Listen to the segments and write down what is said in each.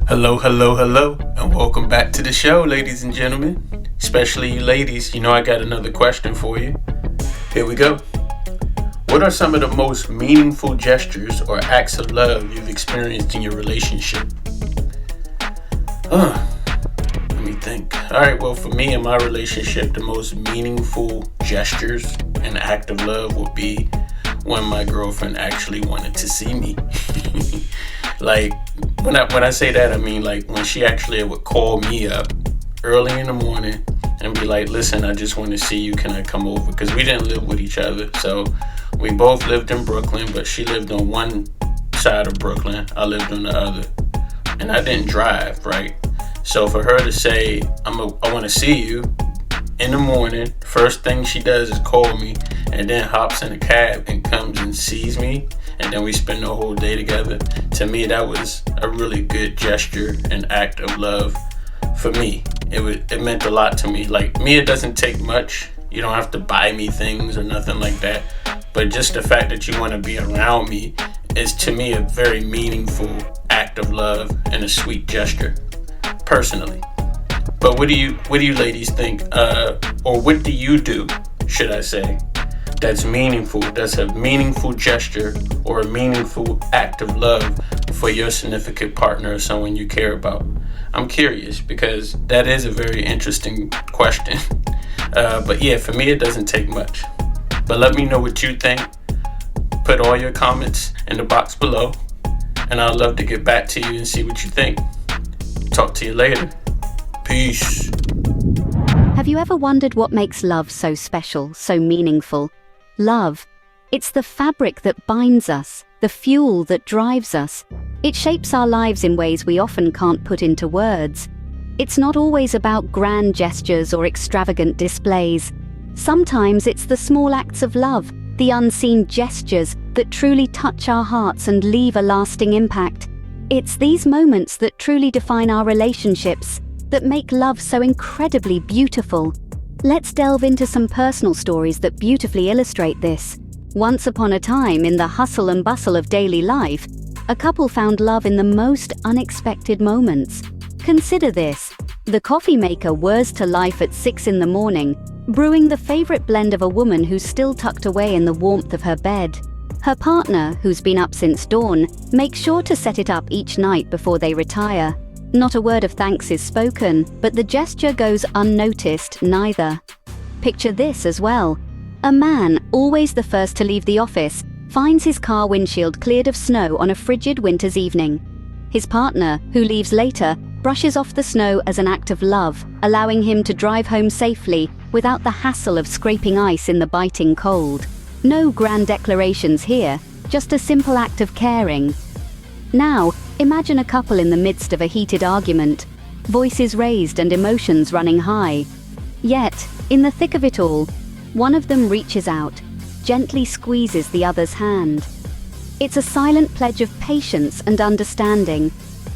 Hello, hello, hello, and welcome back to the show, ladies and gentlemen. Especially you ladies, I got another question for you. Here we go. What are some of the most meaningful gestures or acts of love you've experienced in your relationship? Let me think. Alright, well, for me in my relationship, the most meaningful gestures and act of love would be when my girlfriend actually wanted to see me. Like, when I say that, I mean like when she actually would call me up early in the morning and be like, listen, I just want to see you, can I come over? Because we didn't live with each other, so we both lived in Brooklyn, but she lived on one side of Brooklyn, I lived on the other, and I didn't drive, right? So for her to say, I want to see you in the morning, first thing she does is call me, and then hops in a cab and comes and sees me, and then we spend the whole day together. To me, that was a really good gesture and act of love for me. It meant a lot to me. Like, me, it doesn't take much. You don't have to buy me things or nothing like that. But just the fact that you want to be around me is, to me, a very meaningful act of love and a sweet gesture, personally. But what do you ladies think? Or what do you do, should I say, that's meaningful, that's a meaningful gesture or a meaningful act of love for your significant partner or someone you care about? I'm curious because that is a very interesting question. But yeah, for me, it doesn't take much. But let me know what you think. Put all your comments in the box below, and I'd love to get back to you and see what you think. Talk to you later. Peace. Have you ever wondered what makes love so special, so meaningful? Love. It's the fabric that binds us, the fuel that drives us. It shapes our lives in ways we often can't put into words. It's not always about grand gestures or extravagant displays. Sometimes it's the small acts of love, the unseen gestures that truly touch our hearts and leave a lasting impact. It's these moments that truly define our relationships, that make love so incredibly beautiful. Let's delve into some personal stories that beautifully illustrate this. Once upon a time, in the hustle and bustle of daily life, a couple found love in the most unexpected moments. Consider this. The coffee maker whirs to life at 6 in the morning, brewing the favorite blend of a woman who's still tucked away in the warmth of her bed. Her partner, who's been up since dawn, makes sure to set it up each night before they retire. Not a word of thanks is spoken, but the gesture goes unnoticed neither. Picture this as well. A man, always the first to leave the office, finds his car windshield cleared of snow on a frigid winter's evening. His partner, who leaves later, brushes off the snow as an act of love, allowing him to drive home safely without the hassle of scraping ice in the biting cold. No grand declarations here, just a simple act of caring. Now, imagine a couple in the midst of a heated argument, voices raised and emotions running high. Yet, in the thick of it all, one of them reaches out, gently squeezes the other's hand. It's a silent pledge of patience and understanding,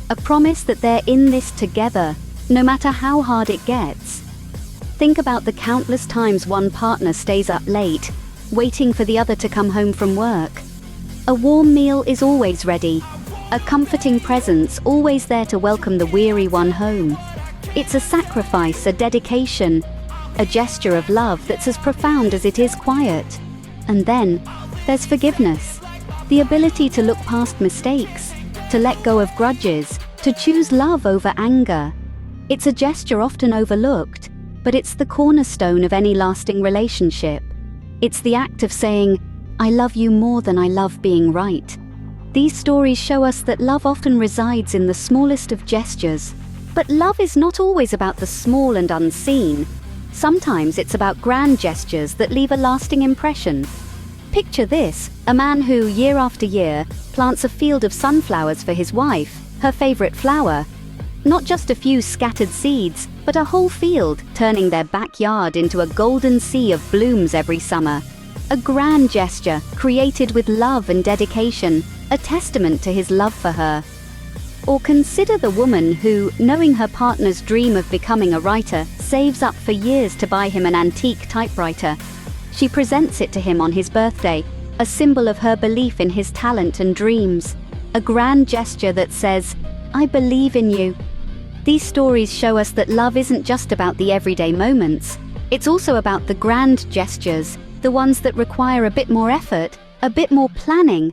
a promise that they're in this together, no matter how hard it gets. Think about the countless times one partner stays up late, waiting for the other to come home from work. A warm meal is always ready, a comforting presence always there to welcome the weary one home. It's a sacrifice, a dedication, a gesture of love that's as profound as it is quiet. And then, there's forgiveness. The ability to look past mistakes, to let go of grudges, to choose love over anger. It's a gesture often overlooked, but it's the cornerstone of any lasting relationship. It's the act of saying, I love you more than I love being right. These stories show us that love often resides in the smallest of gestures. But love is not always about the small and unseen. Sometimes it's about grand gestures that leave a lasting impression. Picture this, a man who, year after year, plants a field of sunflowers for his wife, her favorite flower. Not just a few scattered seeds, but a whole field, turning their backyard into a golden sea of blooms every summer. A grand gesture, created with love and dedication, a testament to his love for her. Or consider the woman who, knowing her partner's dream of becoming a writer, saves up for years to buy him an antique typewriter. She presents it to him on his birthday, a symbol of her belief in his talent and dreams. A grand gesture that says, I believe in you. These stories show us that love isn't just about the everyday moments. It's also about the grand gestures, the ones that require a bit more effort, a bit more planning,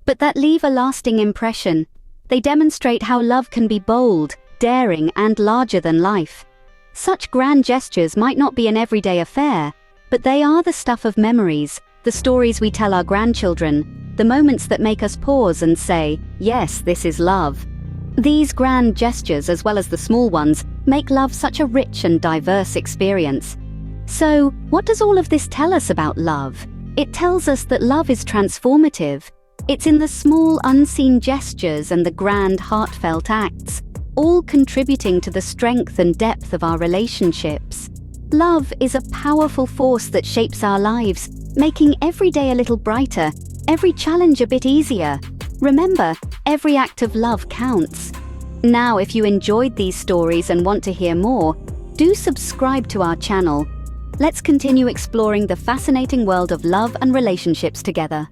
but that leave a lasting impression. They demonstrate how love can be bold, daring, and larger than life. Such grand gestures might not be an everyday affair, but they are the stuff of memories, the stories we tell our grandchildren, the moments that make us pause and say, yes, this is love. These grand gestures, as well as the small ones, make love such a rich and diverse experience. So, what does all of this tell us about love? It tells us that love is transformative. It's in the small, unseen gestures and the grand, heartfelt acts, all contributing to the strength and depth of our relationships. Love is a powerful force that shapes our lives, making every day a little brighter, every challenge a bit easier. Remember, every act of love counts. Now, if you enjoyed these stories and want to hear more, do subscribe to our channel. Let's continue exploring the fascinating world of love and relationships together.